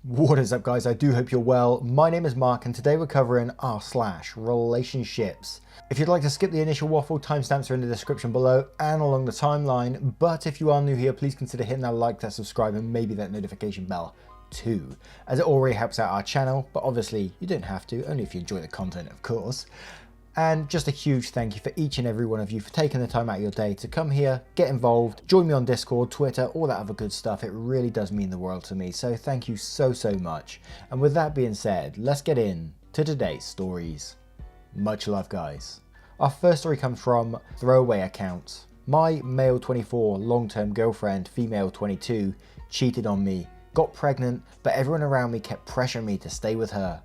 What is up, guys? I do hope you're well. My name is Mark and today we're covering r/relationships. If you'd like to skip the initial waffle, timestamps are in the description below and along the timeline, but if you are new here, please consider hitting that like, that subscribe and maybe that notification bell too, as it already helps out our channel, but obviously you don't have to, only if you enjoy the content, of course. And just a huge thank you for each and every one of you for taking the time out of your day to come here, get involved, join me on Discord, Twitter, all that other good stuff. It really does mean the world to me. So thank you so much. And with that being said, let's get in to today's stories. Much love, guys. Our first story comes from Throwaway Account. My male 24 long-term girlfriend, female 22, cheated on me, got pregnant, but everyone around me kept pressuring me to stay with her.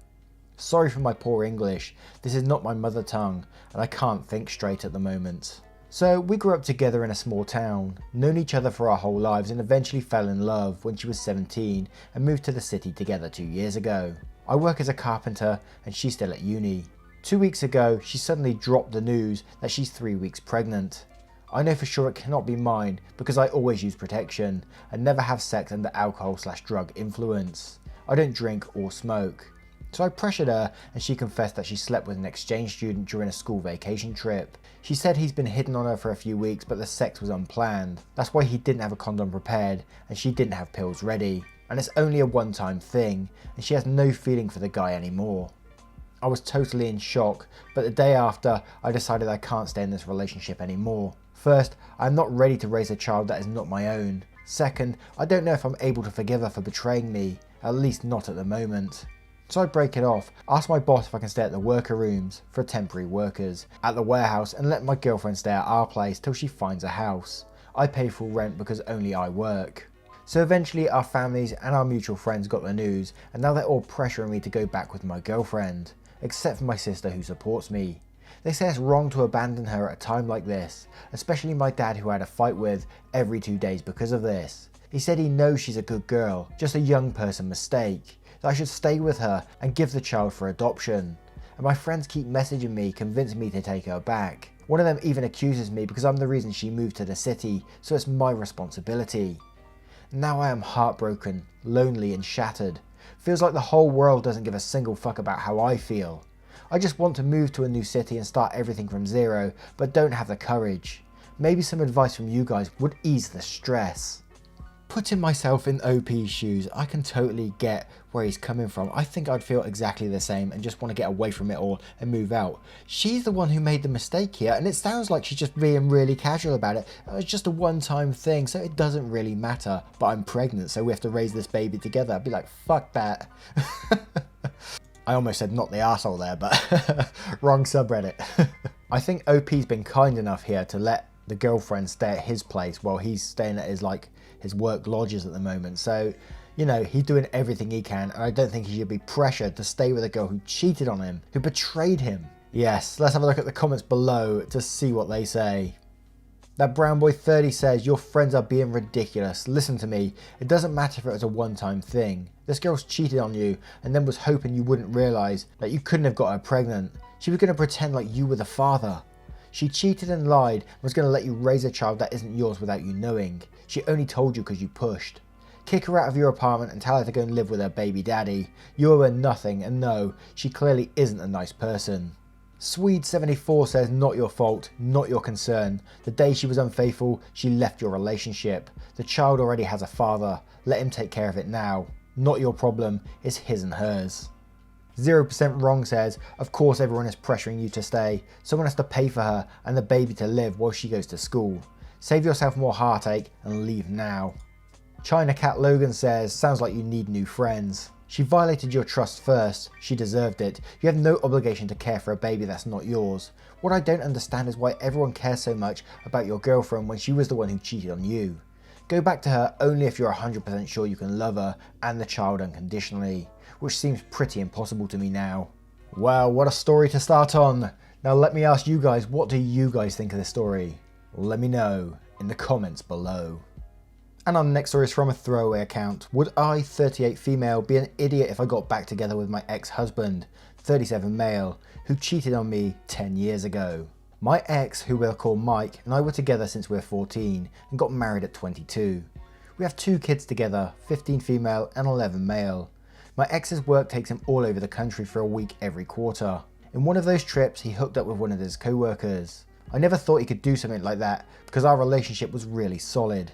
Sorry for my poor English, this is not my mother tongue and I can't think straight at the moment. So we grew up together in a small town, known each other for our whole lives and eventually fell in love when she was 17 and moved to the city together 2 years ago. I work as a carpenter and she's still at uni. 2 weeks ago she suddenly dropped the news that she's 3 weeks pregnant. I know for sure it cannot be mine because I always use protection and never have sex under alcohol/drug influence. I don't drink or smoke. So I pressured her and she confessed that she slept with an exchange student during a school vacation trip. She said he's been hitting on her for a few weeks but the sex was unplanned. That's why he didn't have a condom prepared and she didn't have pills ready. And it's only a one-time thing and she has no feeling for the guy anymore. I was totally in shock, but the day after I decided I can't stay in this relationship anymore. First, I'm not ready to raise a child that is not my own. Second, I don't know if I'm able to forgive her for betraying me, at least not at the moment. So I break it off, ask my boss if I can stay at the worker rooms for temporary workers at the warehouse and let my girlfriend stay at our place till she finds a house. I pay full rent because only I work. So eventually our families and our mutual friends got the news and now they're all pressuring me to go back with my girlfriend, except for my sister who supports me. They say it's wrong to abandon her at a time like this, especially my dad who I had a fight with every 2 days because of this. He said he knows she's a good girl, just a young person mistake, that I should stay with her and give the child for adoption. And my friends keep messaging me, convincing me to take her back. One of them even accuses me because I'm the reason she moved to the city, so it's my responsibility. Now I am heartbroken, lonely and shattered. Feels like the whole world doesn't give a single fuck about how I feel. I just want to move to a new city and start everything from zero, but don't have the courage. Maybe some advice from you guys would ease the stress. Putting myself in OP's shoes, I can totally get where he's coming from. I think I'd feel exactly the same and just want to get away from it all and move out. She's the one who made the mistake here and it sounds like she's just being really casual about it. It's just a one-time thing, so it doesn't really matter. But I'm pregnant, so we have to raise this baby together. I'd be like, fuck that. I almost said not the arsehole there, but wrong subreddit. I think OP's been kind enough here to let the girlfriend stay at his place while he's staying at his work lodges at the moment. So, you know, he's doing everything he can and I don't think he should be pressured to stay with a girl who cheated on him, who betrayed him. Yes, let's have a look at the comments below to see what they say. That Brown Boy 30 says, your friends are being ridiculous. Listen to me, it doesn't matter if it was a one-time thing. This girl's cheated on you and then was hoping you wouldn't realise that you couldn't have got her pregnant. She was going to pretend like you were the father. She cheated and lied and was going to let you raise a child that isn't yours without you knowing. She only told you because you pushed. Kick her out of your apartment and tell her to go and live with her baby daddy. You owe her nothing and no, she clearly isn't a nice person. Swede74 says, not your fault, not your concern. The day she was unfaithful, she left your relationship. The child already has a father. Let him take care of it now. Not your problem, it's his and hers. 0% Wrong says, of course everyone is pressuring you to stay. Someone has to pay for her and the baby to live while she goes to school. Save yourself more heartache and leave now. China Cat Logan says, sounds like you need new friends. She violated your trust first. She deserved it. You have no obligation to care for a baby that's not yours. What I don't understand is why everyone cares so much about your girlfriend when she was the one who cheated on you. Go back to her only if you're 100% sure you can love her and the child unconditionally, which seems pretty impossible to me now. Wow, what a story to start on. Now let me ask you guys, what do you guys think of this story? Let me know in the comments below. And our next story is from a throwaway account. Would I, 38 female, be an idiot if I got back together with my ex-husband, 37 male, who cheated on me 10 years ago? My ex, who we'll call Mike, and I were together since we were 14 and got married at 22. We have 2 kids together, 15 female and 11 male. My ex's work takes him all over the country for a week every quarter. In one of those trips, he hooked up with one of his co-workers. I never thought he could do something like that because our relationship was really solid.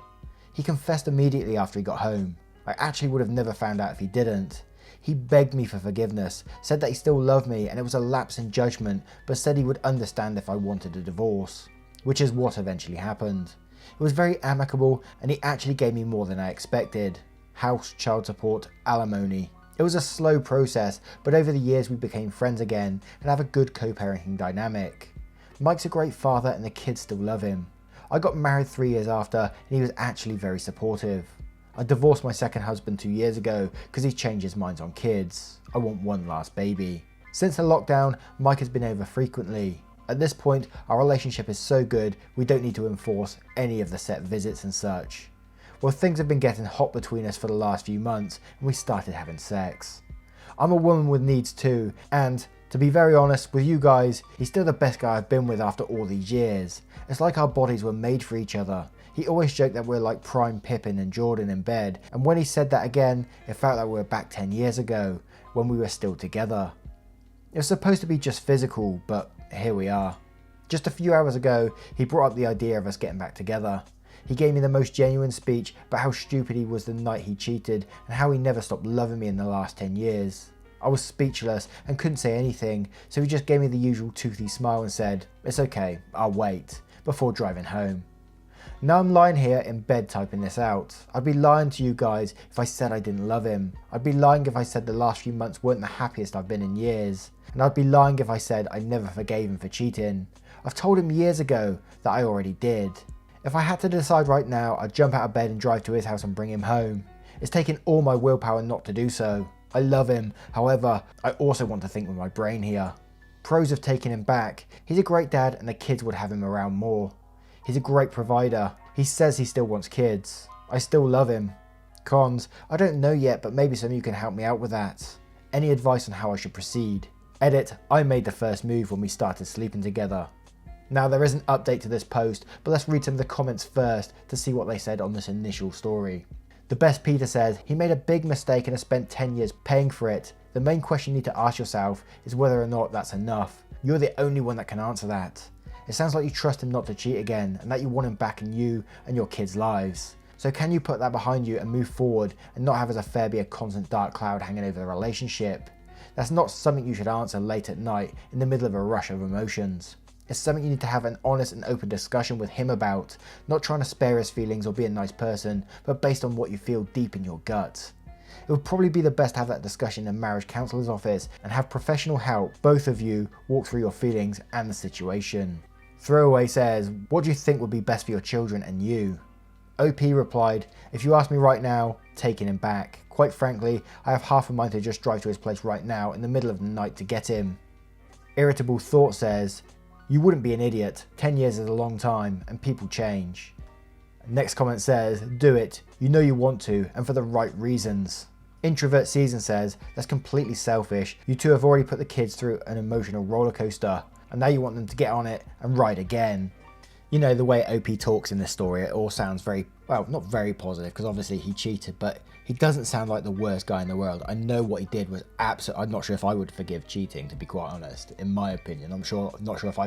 He confessed immediately after he got home. I actually would have never found out if he didn't. He begged me for forgiveness, said that he still loved me and it was a lapse in judgment, but said he would understand if I wanted a divorce, which is what eventually happened. It was very amicable and he actually gave me more than I expected. House, child support, alimony. It was a slow process, but over the years we became friends again and have a good co-parenting dynamic. Mike's a great father and the kids still love him. I got married 3 years after and he was actually very supportive. I divorced my second husband 2 years ago because he changed his mind on kids. I want one last baby. Since the lockdown, Mike has been over frequently. At this point, our relationship is so good we don't need to enforce any of the set visits and such. Well, things have been getting hot between us for the last few months and we started having sex. I'm a woman with needs too, and to be very honest with you guys, he's still the best guy I've been with after all these years. It's like our bodies were made for each other. He always joked that we're like prime Pippin and Jordan in bed, and when he said that again, it felt like we were back 10 years ago, when we were still together. It was supposed to be just physical, but here we are. Just a few hours ago, he brought up the idea of us getting back together. He gave me the most genuine speech about how stupid he was the night he cheated, and how he never stopped loving me in the last 10 years. I was speechless and couldn't say anything, so he just gave me the usual toothy smile and said, "It's okay, I'll wait," before driving home. Now I'm lying here in bed typing this out. I'd be lying to you guys if I said I didn't love him. I'd be lying if I said the last few months weren't the happiest I've been in years. And I'd be lying if I said I never forgave him for cheating. I've told him years ago that I already did. If I had to decide right now, I'd jump out of bed and drive to his house and bring him home. It's taken all my willpower not to do so. I love him, however, I also want to think with my brain here. Pros of taking him back: he's a great dad and the kids would have him around more. He's a great provider. He says he still wants kids. I still love him. Cons: I don't know yet, but maybe some of you can help me out with that. Any advice on how I should proceed? Edit: I made the first move when we started sleeping together. Now there is an update to this post, but let's read some of the comments first to see what they said on this initial story. The Best Peter says, he made a big mistake and has spent 10 years paying for it. The main question you need to ask yourself is whether or not that's enough. You're the only one that can answer that. It sounds like you trust him not to cheat again and that you want him back in you and your kids' lives. So can you put that behind you and move forward and not have his affair be a constant dark cloud hanging over the relationship? That's not something you should answer late at night in the middle of a rush of emotions. It's something you need to have an honest and open discussion with him about, not trying to spare his feelings or be a nice person, but based on what you feel deep in your gut. It would probably be the best to have that discussion in a marriage counsellor's office and have professional help, both of you, walk through your feelings and the situation. Throwaway says, what do you think would be best for your children and you? OP replied, if you ask me right now, taking him back. Quite frankly, I have half a mind to just drive to his place right now in the middle of the night to get him. Irritable Thought says, you wouldn't be an idiot. 10 years is a long time and people change. Next comment says, do it. You know you want to and for the right reasons. Introvert Season says, that's completely selfish. You two have already put the kids through an emotional roller coaster and now you want them to get on it and ride again. You know, the way OP talks in this story, it all sounds very, well, not very positive because obviously he cheated, but he doesn't sound like the worst guy in the world. I know what he did was absolutely, I'm not sure if I would forgive cheating, to be quite honest, in my opinion. I'm not sure if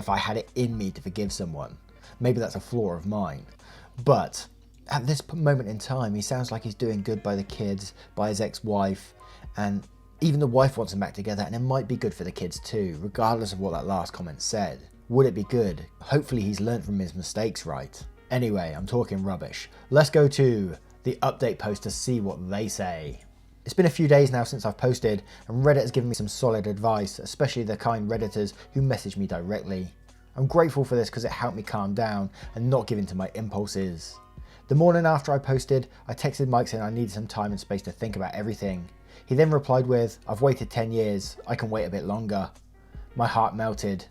I had it in me to forgive someone. Maybe that's a flaw of mine. But at this moment in time, he sounds like he's doing good by the kids, by his ex-wife, and even the wife wants them back together, and it might be good for the kids too, regardless of what that last comment said. Would it be good? Hopefully he's learned from his mistakes, right? Anyway, I'm talking rubbish. Let's go to the update post to see what they say. It's been a few days now since I've posted, and Reddit has given me some solid advice, especially the kind Redditors who message me directly. I'm grateful for this because it helped me calm down and not give in to my impulses. The morning after I posted, I texted Mike saying I needed some time and space to think about everything. He then replied with, I've waited 10 years, I can wait a bit longer. My heart melted.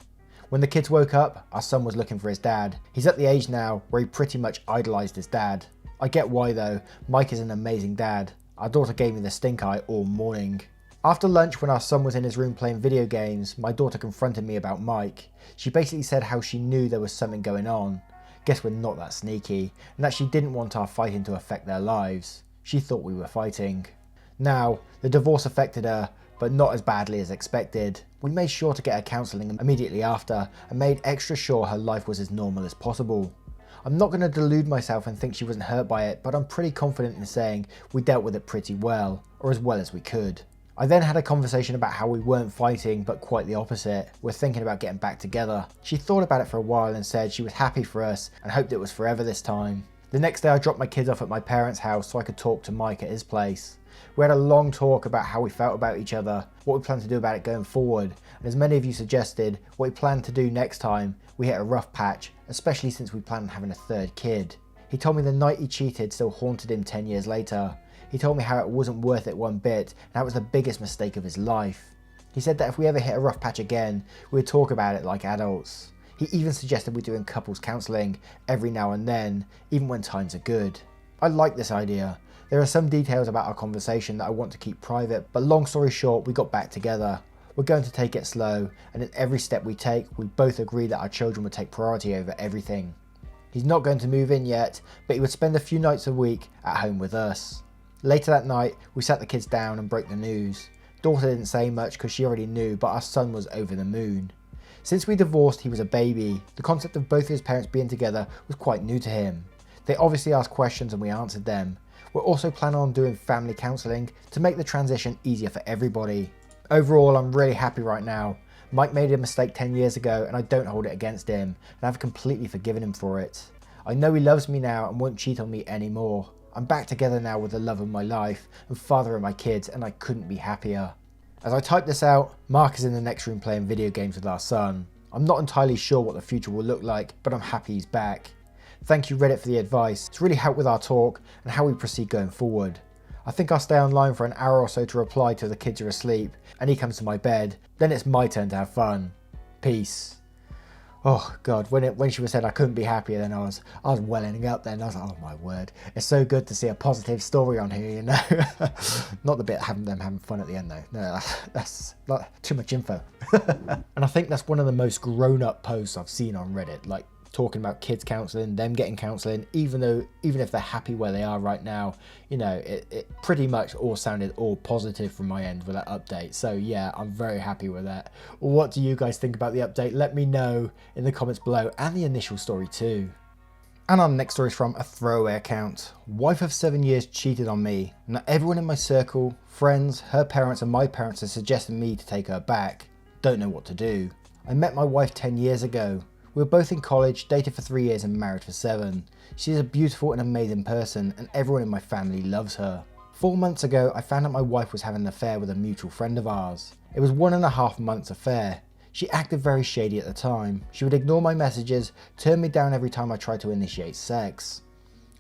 When the kids woke up, our son was looking for his dad. He's at the age now where he pretty much idolised his dad. I get why though, Mike is an amazing dad. Our daughter gave me the stink eye all morning. After lunch, when our son was in his room playing video games, my daughter confronted me about Mike. She basically said how she knew there was something going on. Guess we're not that sneaky, and that she didn't want our fighting to affect their lives. She thought we were fighting. Now, the divorce affected her, but not as badly as expected. We made sure to get her counselling immediately after and made extra sure her life was as normal as possible. I'm not going to delude myself and think she wasn't hurt by it, but I'm pretty confident in saying we dealt with it pretty well, or as well as we could. I then had a conversation about how we weren't fighting, but quite the opposite. We're thinking about getting back together. She thought about it for a while and said she was happy for us and hoped it was forever this time. The next day I dropped my kids off at my parents' house so I could talk to Mike at his place. We had a long talk about how we felt about each other, what we planned to do about it going forward, and as many of you suggested, what we planned to do next time we hit a rough patch, especially since we planned on having a third kid. He told me the night he cheated still haunted him 10 years later. He told me how it wasn't worth it one bit and how it was the biggest mistake of his life. He said that if we ever hit a rough patch again, we'd talk about it like adults. He even suggested we doing couples counselling every now and then, even when times are good. I like this idea. There are some details about our conversation that I want to keep private, but long story short, we got back together. We're going to take it slow, and in every step we take, we both agree that our children would take priority over everything. He's not going to move in yet, but he would spend a few nights a week at home with us. Later that night, we sat the kids down and broke the news. Daughter didn't say much because she already knew, but our son was over the moon. Since we divorced, he was a baby. The concept of both of his parents being together was quite new to him. They obviously asked questions and we answered them. We're also planning on doing family counselling to make the transition easier for everybody. Overall, I'm really happy right now. Mike made a mistake 10 years ago and I don't hold it against him, and I've completely forgiven him for it. I know he loves me now and won't cheat on me anymore. I'm back together now with the love of my life and father of my kids, and I couldn't be happier. As I type this out, Mark is in the next room playing video games with our son. I'm not entirely sure what the future will look like, but I'm happy he's back. Thank you Reddit for the advice. It's really helped with our talk and how we proceed going forward. I think I'll stay online for an hour or so to reply till the kids are asleep and he comes to my bed. Then it's my turn to have fun. Peace. Oh God, when she was saying I couldn't be happier, then I was welling up then. I was like, oh my word. It's so good to see a positive story on here, you know. Not the bit having them having fun at the end though. No, that's not too much info. And I think that's one of the most grown-up posts I've seen on Reddit. Like, talking about kids counselling, them getting counselling, even if they're happy where they are right now, you know, it pretty much all sounded all positive from my end with that update. So yeah, I'm very happy with that. What do you guys think about the update? Let me know in the comments below, and the initial story too. And our next story is from a throwaway account. Wife of 7 years cheated on me. Now everyone in my circle, friends, her parents and my parents are suggesting me to take her back. Don't know what to do. I met my wife 10 years ago. We were both in college, dated for 3 years and married for 7. She's a beautiful and amazing person and everyone in my family loves her. 4 months ago, I found out my wife was having an affair with a mutual friend of ours. It was 1.5 months affair. She acted very shady at the time. She would ignore my messages, turn me down every time I tried to initiate sex.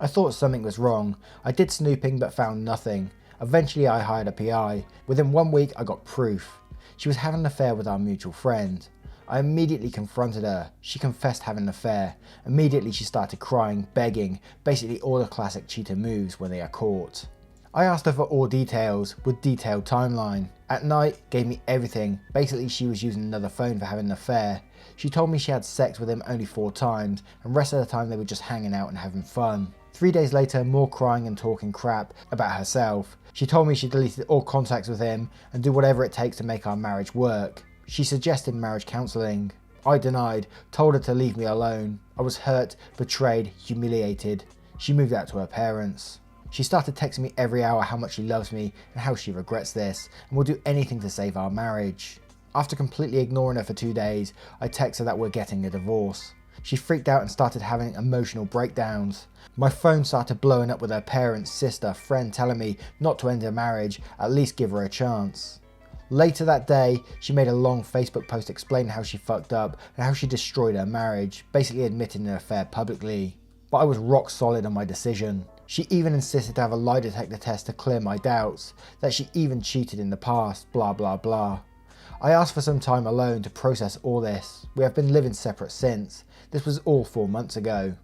I thought something was wrong. I did snooping but found nothing. Eventually I hired a PI. Within 1 week I got proof. She was having an affair with our mutual friend. I immediately confronted her. She confessed having an affair. Immediately she started crying, begging, basically all the classic cheater moves when they are caught. I asked her for all details, with detailed timeline. At night, gave me everything. Basically she was using another phone for having an affair. She told me she had sex with him only 4 times, and the rest of the time they were just hanging out and having fun. 3 days later, more crying and talking crap about herself. She told me she deleted all contacts with him and do whatever it takes to make our marriage work. She suggested marriage counselling. I denied, told her to leave me alone. I was hurt, betrayed, humiliated. She moved out to her parents. She started texting me every hour how much she loves me and how she regrets this and will do anything to save our marriage. After completely ignoring her for 2 days, I texted her that we're getting a divorce. She freaked out and started having emotional breakdowns. My phone started blowing up with her parents, sister, friend telling me not to end her marriage, at least give her a chance. Later that day, she made a long Facebook post explaining how she fucked up and how she destroyed her marriage, basically admitting an affair publicly. But I was rock solid on my decision. She even insisted to have a lie detector test to clear my doubts, that she even cheated in the past, blah blah blah. I asked for some time alone to process all this. We have been living separate since. This was all 4 months ago.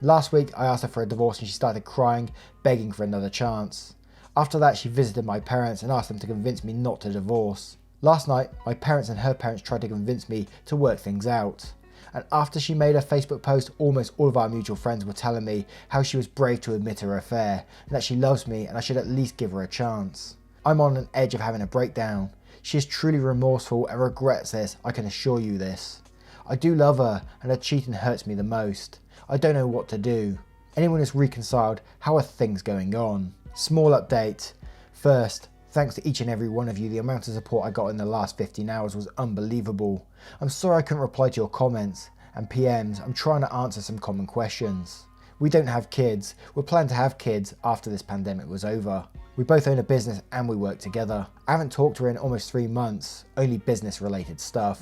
Last week I asked her for a divorce and she started crying, begging for another chance. After that she visited my parents and asked them to convince me not to divorce. Last night my parents and her parents tried to convince me to work things out. And after she made her Facebook post, almost all of our mutual friends were telling me how she was brave to admit her affair and that she loves me and I should at least give her a chance. I'm on an edge of having a breakdown. She is truly remorseful and regrets this, I can assure you this. I do love her, and her cheating hurts me the most. I don't know what to do. Anyone who's reconciled, how are things going on? Small update. First, thanks to each and every one of you, the amount of support I got in the last 15 hours was unbelievable. I'm sorry I couldn't reply to your comments and PMs. I'm trying to answer some common questions. We don't have kids. We're planning to have kids after this pandemic was over. We both own a business and we work together. I haven't talked to her in almost 3 months, only business related stuff.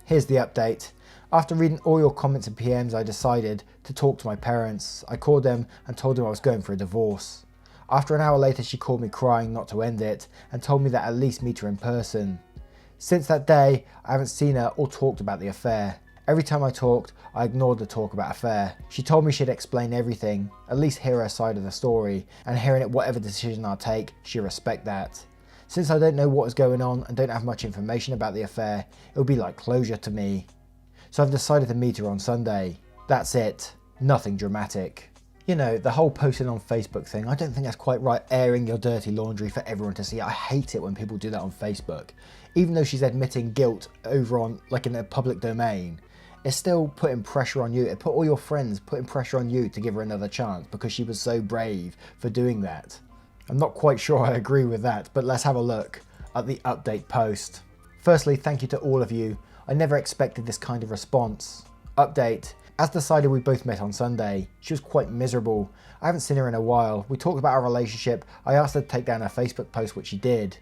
Here's the update. After reading all your comments and PMs, I decided to talk to my parents. I called them and told them I was going for a divorce. After an hour later, she called me crying not to end it and told me that at least meet her in person. Since that day, I haven't seen her or talked about the affair. Every time I talked, I ignored the talk about affair. She told me she'd explain everything, at least hear her side of the story, and hearing it whatever decision I take, she'll respect that. Since I don't know what is going on and don't have much information about the affair, it will be like closure to me. So I've decided to meet her on Sunday. That's it. Nothing dramatic. You know, the whole posting on Facebook thing, I don't think that's quite right, airing your dirty laundry for everyone to see. I hate it when people do that on Facebook. Even though she's admitting guilt over on, like in a public domain, it's still putting pressure on you. It put all your friends putting pressure on you to give her another chance because she was so brave for doing that. I'm not quite sure I agree with that, but let's have a look at the update post. Firstly, thank you to all of you. I never expected this kind of response. Update. As decided, we both met on Sunday. She was quite miserable. I haven't seen her in a while. We talked about our relationship. I asked her to take down her Facebook post, which she did.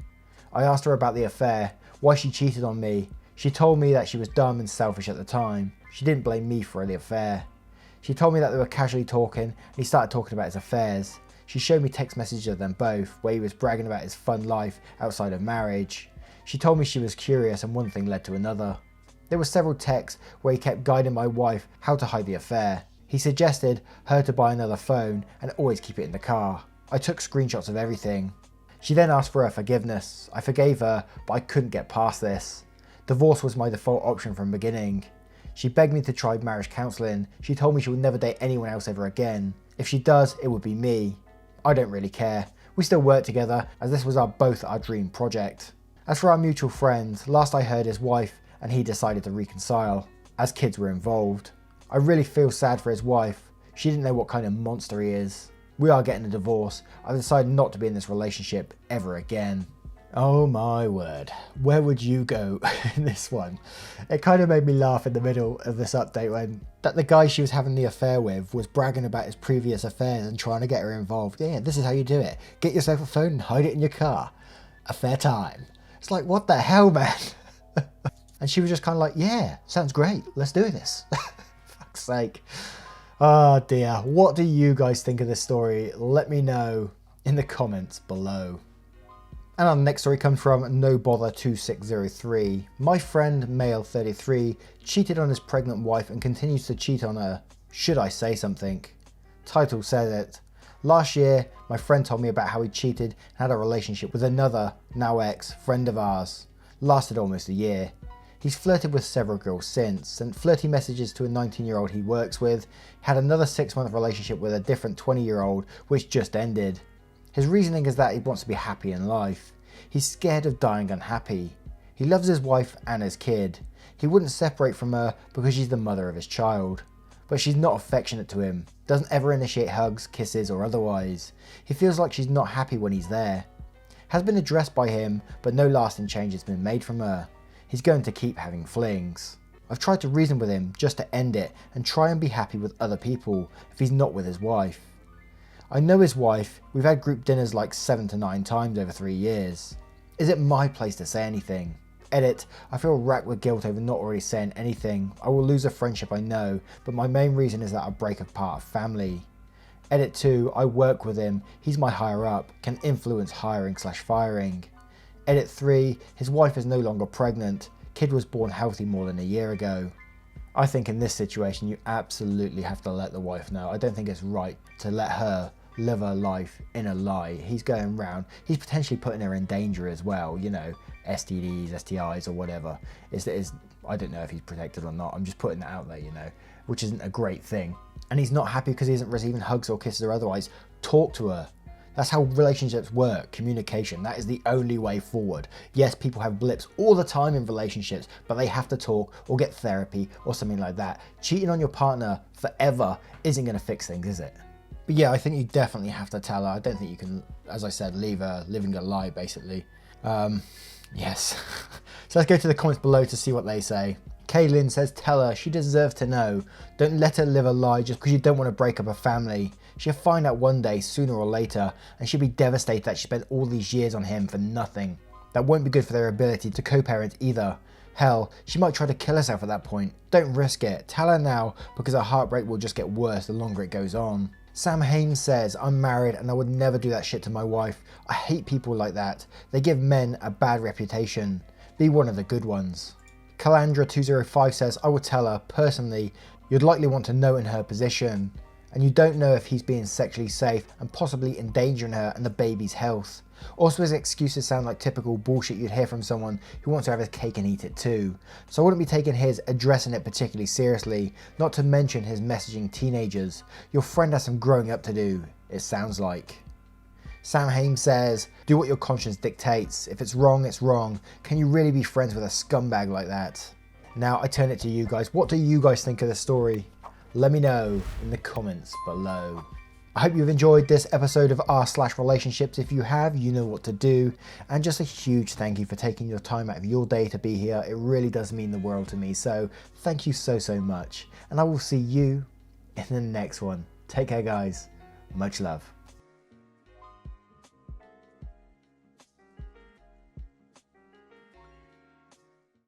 I asked her about the affair, why she cheated on me. She told me that she was dumb and selfish at the time. She didn't blame me for the affair. She told me that they were casually talking and he started talking about his affairs. She showed me text messages of them both where he was bragging about his fun life outside of marriage. She told me she was curious and one thing led to another. There were several texts where he kept guiding my wife how to hide the affair. He suggested her to buy another phone and always keep it in the car. I took screenshots of everything. She then asked for her forgiveness. I forgave her, but I couldn't get past this. Divorce was my default option from the beginning. She begged me to try marriage counselling. She told me she would never date anyone else ever again. If she does, it would be me. I don't really care. We still work together as this was both our dream project. As for our mutual friend, last I heard his wife and he decided to reconcile, as kids were involved. I really feel sad for his wife. She didn't know what kind of monster he is. We are getting a divorce. I've decided not to be in this relationship ever again. Oh my word, where would you go in this one? It kind of made me laugh in the middle of this update when the guy she was having the affair with was bragging about his previous affairs and trying to get her involved. Yeah, this is how you do it. Get yourself a phone and hide it in your car. Affair time. It's like, what the hell, man? And she was just kind of like, yeah, sounds great. Let's do this. Fuck's sake. Oh dear. What do you guys think of this story? Let me know in the comments below. And our next story comes from NoBother2603. My friend, male 33, cheated on his pregnant wife and continues to cheat on her. Should I say something? Title says it. Last year, my friend told me about how he cheated and had a relationship with another, now ex, friend of ours. Lasted almost a year. He's flirted with several girls since, sent flirty messages to a 19-year-old he works with, had another 6-month relationship with a different 20-year-old which just ended. His reasoning is that he wants to be happy in life. He's scared of dying unhappy. He loves his wife and his kid. He wouldn't separate from her because she's the mother of his child. But she's not affectionate to him, doesn't ever initiate hugs, kisses or otherwise. He feels like she's not happy when he's there. Has been addressed by him, but no lasting change has been made from her. He's going to keep having flings. I've tried to reason with him just to end it and try and be happy with other people if he's not with his wife. I know his wife, we've had group dinners like 7 to 9 times over 3 years. Is it my place to say anything? Edit, I feel racked with guilt over not already saying anything. I will lose a friendship I know, but my main reason is that I break apart a family. Edit 2, I work with him, he's my higher up, can influence hiring/firing. Edit 3, his wife is no longer pregnant, kid was born healthy more than a year ago. I think in this situation you absolutely have to let the wife know. I don't think it's right to let her live her life in a lie. He's going round, he's potentially putting her in danger as well, you know, STDs, STIs or whatever. I don't know if he's protected or not, I'm just putting that out there, you know, which isn't a great thing. And he's not happy because he isn't receiving hugs or kisses or otherwise. Talk to her. That's how relationships work, communication. That is the only way forward. Yes, people have blips all the time in relationships, but they have to talk or get therapy or something like that. Cheating on your partner forever isn't going to fix things, is it? But yeah, I think you definitely have to tell her. I don't think you can, as I said, leave her living a lie, basically. Yes. So let's go to the comments below to see what they say. Kaylin says, tell her she deserves to know. Don't let her live a lie just because you don't want to break up a family. She'll find out one day, sooner or later, and she'll be devastated that she spent all these years on him for nothing. That won't be good for their ability to co-parent either. Hell, she might try to kill herself at that point. Don't risk it. Tell her now, because her heartbreak will just get worse the longer it goes on. Sam Hames says, I'm married and I would never do that shit to my wife. I hate people like that. They give men a bad reputation. Be one of the good ones. Calandra205 says, I would tell her, personally, you'd likely want to know in her position, and you don't know if he's being sexually safe and possibly endangering her and the baby's health. Also, his excuses sound like typical bullshit you'd hear from someone who wants to have his cake and eat it too. So I wouldn't be taking his addressing it particularly seriously, not to mention his messaging teenagers. Your friend has some growing up to do, it sounds like. Sam Hames says, do what your conscience dictates. If it's wrong, it's wrong. Can you really be friends with a scumbag like that? Now I turn it to you guys. What do you guys think of the story? Let me know in the comments below. I hope you've enjoyed this episode of r/relationships. If you have, you know what to do. And just a huge thank you for taking your time out of your day to be here. It really does mean the world to me. So thank you so much. And I will see you in the next one. Take care, guys. Much love.